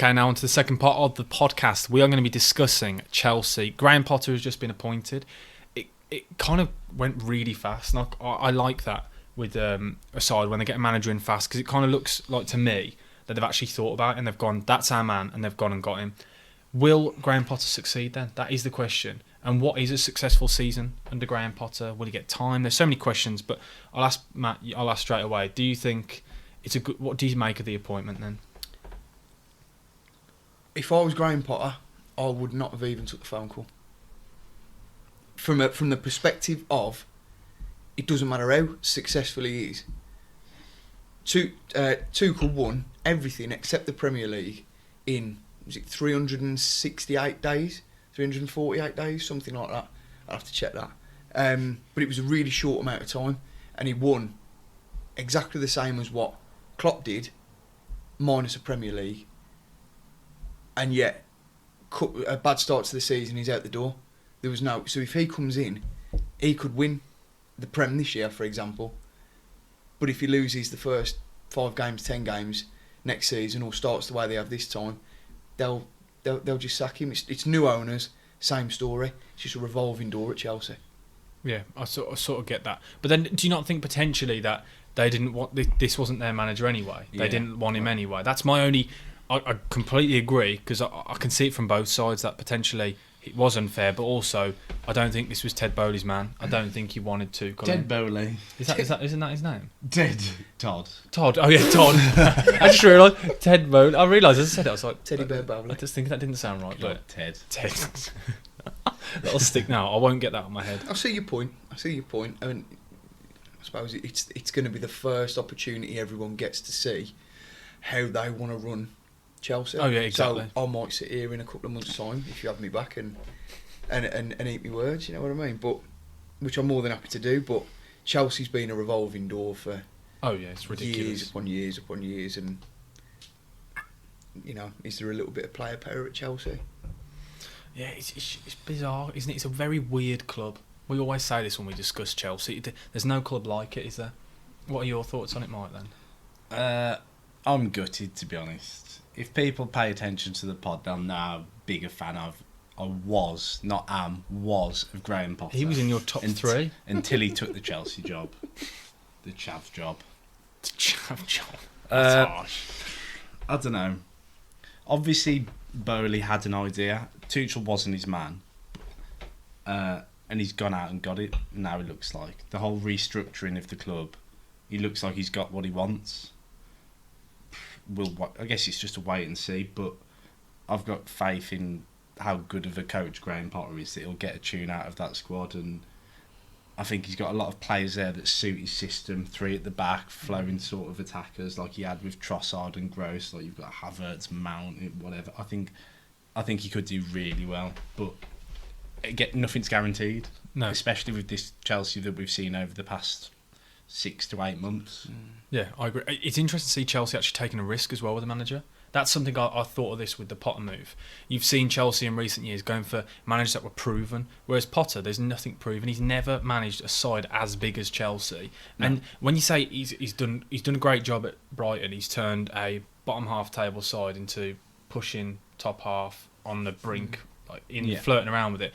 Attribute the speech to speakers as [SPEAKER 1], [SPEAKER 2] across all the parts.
[SPEAKER 1] Okay, now on to the second part of the podcast. We are going to be discussing Chelsea. Graham Potter has just been appointed. It kind of went really fast. And I like that with a side when they get a manager in fast, because it kind of looks like to me that they've actually thought about it and they've gone, that's our man, and they've gone and got him. Will Graham Potter succeed then? That is the question. And what is a successful season under Graham Potter? Will he get time? There's so many questions, but I'll ask Matt. I'll ask straight away. Do you think it's a good? What do you make of the appointment then?
[SPEAKER 2] If I was Graham Potter, I would not have even took the phone call. From the perspective of, it doesn't matter how successful he is. Tuchel won everything except the Premier League in, was it 368 days? 348 days, something like that. I'll have to check that. But it was a really short amount of time, and he won exactly the same as what Klopp did, minus a Premier League. And yet, a bad start to the season, he's out the door. There was no. So if he comes in, he could win the Prem this year, for example. But if he loses the first 5 games, 10 games next season, or starts the way they have this time, they'll just sack him. It's new owners, same story. It's just a revolving door at Chelsea.
[SPEAKER 1] Yeah, I sort of get that. But then, do you not think potentially that they didn't want this wasn't their manager anyway? They didn't want him anyway. That's my only. I completely agree, because I can see it from both sides that potentially it was unfair, but also I don't think this was Ted Bowley's man. I don't think he wanted to.
[SPEAKER 3] Ted Bowley.
[SPEAKER 1] Isn't that his name?
[SPEAKER 3] Todd.
[SPEAKER 1] Oh yeah, Todd. I just realised Ted Bowley. I realised as I said it, I was like
[SPEAKER 2] Teddy Bear Bowley.
[SPEAKER 1] I just think that didn't sound right. But
[SPEAKER 3] Ted.
[SPEAKER 1] That'll stick now. I won't get that on my head.
[SPEAKER 2] I see your point. I mean, I suppose it's going to be the first opportunity everyone gets to see how they want to run Chelsea.
[SPEAKER 1] Oh yeah, exactly.
[SPEAKER 2] So I might sit here in a couple of months' time if you have me back and eat my words. You know what I mean? But which I'm more than happy to do. But Chelsea's been a revolving door for
[SPEAKER 1] it's ridiculous.
[SPEAKER 2] years upon years, and is there a little bit of player power at Chelsea?
[SPEAKER 1] Yeah, it's bizarre, isn't it? It's a very weird club. We always say this when we discuss Chelsea. There's no club like it, is there? What are your thoughts on it, Mike, then?
[SPEAKER 3] I'm gutted, to be honest. If people pay attention to the pod, they'll know how big a fan of Graham Potter.
[SPEAKER 1] He was in your top 3
[SPEAKER 3] until he took the Chelsea job, the chav job.
[SPEAKER 1] That's harsh.
[SPEAKER 3] I don't know. Obviously, Bowley had an idea. Tuchel wasn't his man, and he's gone out and got it. Now it looks like the whole restructuring of the club. He looks like he's got what he wants. I guess it's just a wait and see, but I've got faith in how good of a coach Graham Potter is, that he'll get a tune out of that squad, and I think he's got a lot of players there that suit his system. 3 at the back, flowing sort of attackers like he had with Trossard and Gross. Like you've got Havertz, Mount, whatever. I think he could do really well, but nothing's guaranteed.
[SPEAKER 1] No,
[SPEAKER 3] especially with this Chelsea that we've seen over the past 6 to 8 months.
[SPEAKER 1] Yeah, I agree. It's interesting to see Chelsea actually taking a risk as well with the manager. That's something I thought of this with the Potter move. You've seen Chelsea in recent years going for managers that were proven, whereas Potter, there's nothing proven. He's never managed a side as big as Chelsea. No. And when you say he's done a great job at Brighton, he's turned a bottom half table side into pushing top half on the brink. Flirting around with it.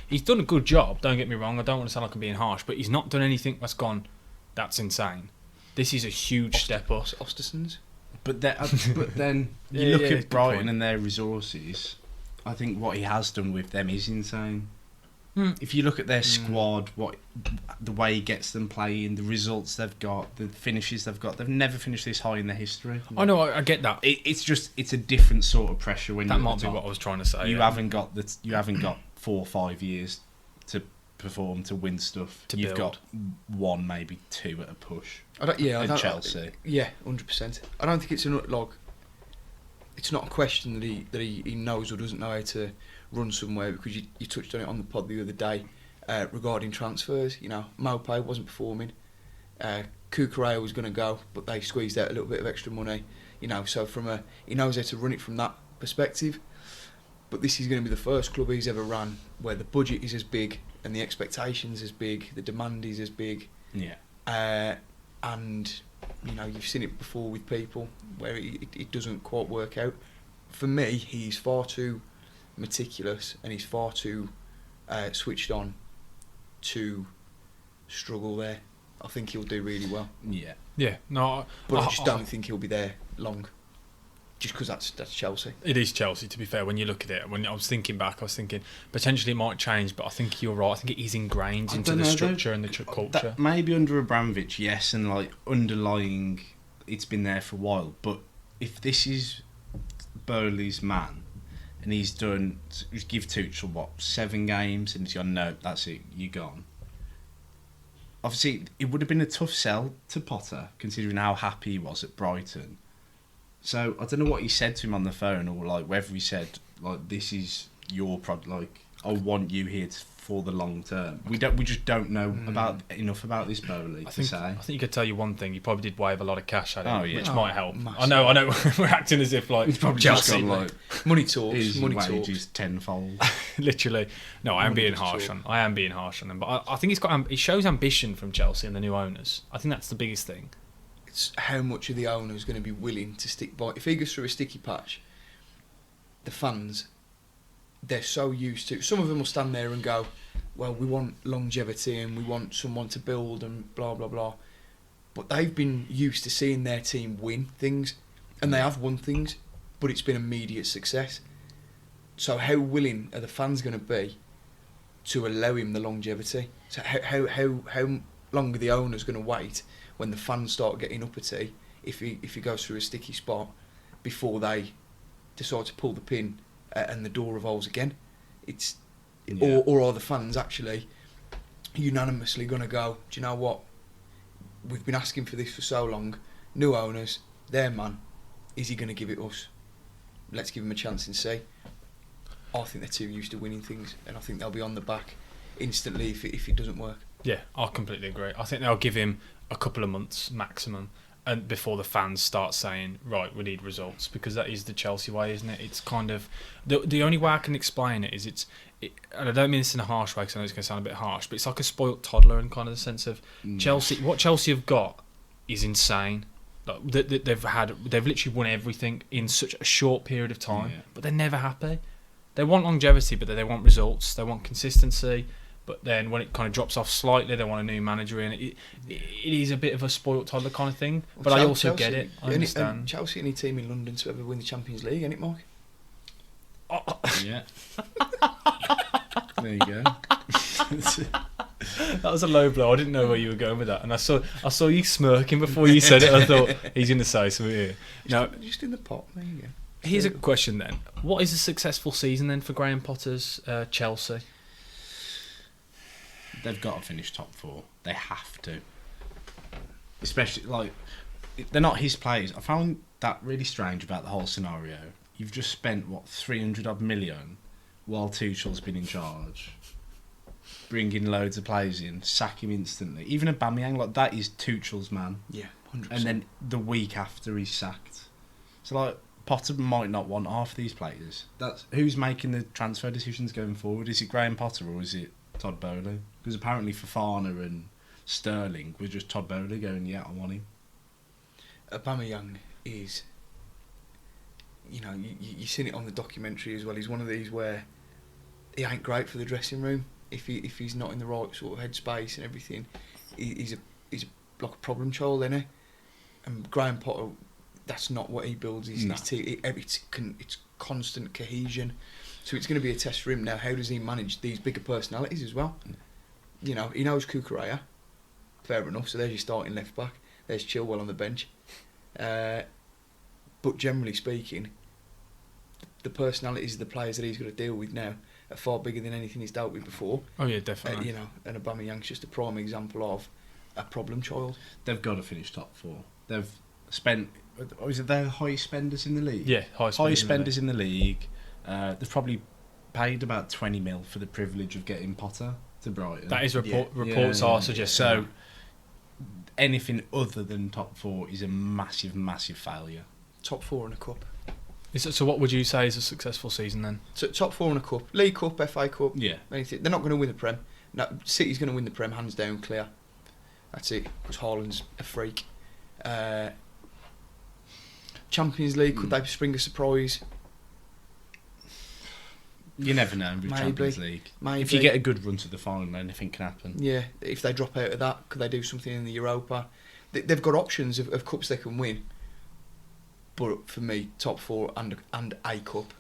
[SPEAKER 1] He's done a good job, don't get me wrong. I don't want to sound like I'm being harsh, but he's not done anything that's gone, that's insane. This is a huge step up.
[SPEAKER 2] Ostersons.
[SPEAKER 3] But then you look at Brighton and their resources. I think what he has done with them is insane. If you look at their squad, the way he gets them playing, the results they've got, the finishes they've got, they've never finished this high in their history.
[SPEAKER 1] I know, I get that.
[SPEAKER 3] It's a different sort of pressure when
[SPEAKER 1] that might be what I was trying to say.
[SPEAKER 3] You haven't got 4 or 5 years to perform, to win stuff. You've got 1, maybe 2 at a push. Chelsea.
[SPEAKER 2] 100%. I don't think it's it's not a question that he knows or doesn't know how to run somewhere, because you touched on it on the pod the other day regarding transfers. Maupay wasn't performing. Kukurea was going to go, but they squeezed out a little bit of extra money. So he knows how to run it from that perspective. But this is going to be the first club he's ever run where the budget is as big and the expectations as big, the demand is as big.
[SPEAKER 3] Yeah.
[SPEAKER 2] And you've seen it before with people where it doesn't quite work out. for me, he's far too meticulous and he's far too switched on to struggle there. I think he'll do really well.
[SPEAKER 3] Yeah.
[SPEAKER 1] Yeah, no,
[SPEAKER 2] But I just don't think he'll be there long. Just because that's Chelsea.
[SPEAKER 1] it is Chelsea, to be fair. When you look at it, when I was thinking back, I was thinking potentially it might change, but I think you're right. I think it is ingrained into the structure and the culture.
[SPEAKER 3] That, maybe under Abramovich, yes, and like underlying, it's been there for a while. But if this is Bowley's man, and he's give Tuchel what 7 games, and he's gone, no, that's it, you're gone. Obviously, it would have been a tough sell to Potter, considering how happy he was at Brighton. So I don't know what he said to him on the phone, or like whether he said like, "This is your like I want you here for the long term." We just don't know enough about this Bowley to say.
[SPEAKER 1] I think you could tell you one thing. He probably did wave a lot of cash at him, which
[SPEAKER 2] Oh,
[SPEAKER 1] might help.
[SPEAKER 2] massive.
[SPEAKER 1] I know. We're acting as if like
[SPEAKER 3] He's probably
[SPEAKER 1] Chelsea,
[SPEAKER 3] just gone like
[SPEAKER 2] Money talks.
[SPEAKER 3] his
[SPEAKER 2] Money
[SPEAKER 3] wages
[SPEAKER 2] talks.
[SPEAKER 3] tenfold.
[SPEAKER 1] literally. No, I am being
[SPEAKER 2] Money
[SPEAKER 1] harsh
[SPEAKER 2] talk.
[SPEAKER 1] on. I am being harsh on him, but I think it shows ambition from Chelsea and the new owners. I think that's the biggest thing.
[SPEAKER 2] It's how much of the owner is going to be willing to stick by. If he goes through a sticky patch, the fans, they're so used to. Some of them will stand there and go, "Well, we want longevity and we want someone to build and blah blah blah." But they've been used to seeing their team win things, and they have won things, but it's been immediate success. So how willing are the fans going to be to allow him the longevity? So how long are the owners going to wait when the fans start getting uppity if he goes through a sticky spot before they decide to pull the pin and the door revolves again? It's or are the fans actually unanimously going to go, do you know what, we've been asking for this for so long, new owners, their man, is he going to give it us? Let's give him a chance and see. I think they're too used to winning things, and I think they'll be on the back instantly if it doesn't work.
[SPEAKER 1] Yeah, I completely agree. I think they'll give him a couple of months maximum, and before the fans start saying, right, we need results, because that is the Chelsea way, isn't it? It's kind of the only way I can explain it is and I don't mean this in a harsh way because I know it's going to sound a bit harsh, but it's like a spoilt toddler in kind of the sense of Chelsea. What Chelsea have got is insane. Like, they've literally won everything in such a short period of time, but they're never happy. They want longevity, but they want results. They want consistency. But then when it kind of drops off slightly, they want a new manager in. It is a bit of a spoilt toddler kind of thing. But I also get it. I understand.
[SPEAKER 2] Chelsea any team in London to ever win the Champions League, ain't it, Mark?
[SPEAKER 3] Yeah. There you go.
[SPEAKER 1] That was a low blow. I didn't know where you were going with that, and I saw you smirking before you said it. I thought he's going to say something here. No,
[SPEAKER 2] just in the pot. There you go.
[SPEAKER 1] Here's a question then: what is a successful season then for Graham Potter's Chelsea?
[SPEAKER 3] They've got to finish top 4. They have to. Especially, like, they're not his players. I found that really strange about the whole scenario. You've just spent, 300 odd million while Tuchel's been in charge. Bringing loads of players in, sack him instantly. Even Aubameyang, like, that is Tuchel's man.
[SPEAKER 2] Yeah, 100%.
[SPEAKER 3] And then the week after he's sacked. So, like, Potter might not want half these players. That's who's making the transfer decisions going forward? Is it Graham Potter or is it Todd Bowley? Because apparently Fofana and Sterling was just Todd Bowley going, yeah, I want him.
[SPEAKER 2] Aubameyang is, you've seen it on the documentary as well. He's one of these where he ain't great for the dressing room if he's not in the right sort of headspace and everything. He's like a problem child, isn't he? And Graham Potter, that's not what he builds his team. It's constant cohesion. So it's going to be a test for him now. How does he manage these bigger personalities as well? He knows Kukureya. Fair enough. So there's your starting left back. There's Chilwell on the bench. But generally speaking, the personalities of the players that he's got to deal with now are far bigger than anything he's dealt with before.
[SPEAKER 1] Oh yeah, definitely.
[SPEAKER 2] And Aubameyang's just a prime example of a problem child.
[SPEAKER 3] They've got to finish top 4. They've spent. Is it their highest spenders in the league?
[SPEAKER 1] Yeah, highest
[SPEAKER 3] spenders in the league. They've probably paid about 20 mil for the privilege of getting Potter to Brighton.
[SPEAKER 1] That is reports are suggesting.
[SPEAKER 3] So anything other than top 4 is a massive, massive failure.
[SPEAKER 2] Top 4 in a cup.
[SPEAKER 1] So what would you say is a successful season then?
[SPEAKER 2] So top 4 in a cup, League Cup, FA Cup.
[SPEAKER 3] Yeah.
[SPEAKER 2] Anything. They're not going to win the Prem. No, City's going to win the Prem, hands down, clear. That's it. Because Haaland's a freak. Champions League, could they spring a surprise?
[SPEAKER 3] You never know with
[SPEAKER 2] Maybe.
[SPEAKER 3] Champions League.
[SPEAKER 2] Maybe.
[SPEAKER 3] If you get a good run to the final, anything can happen.
[SPEAKER 2] Yeah, if they drop out of that, could they do something in the Europa? They've got options of cups they can win. But for me, top four and a cup.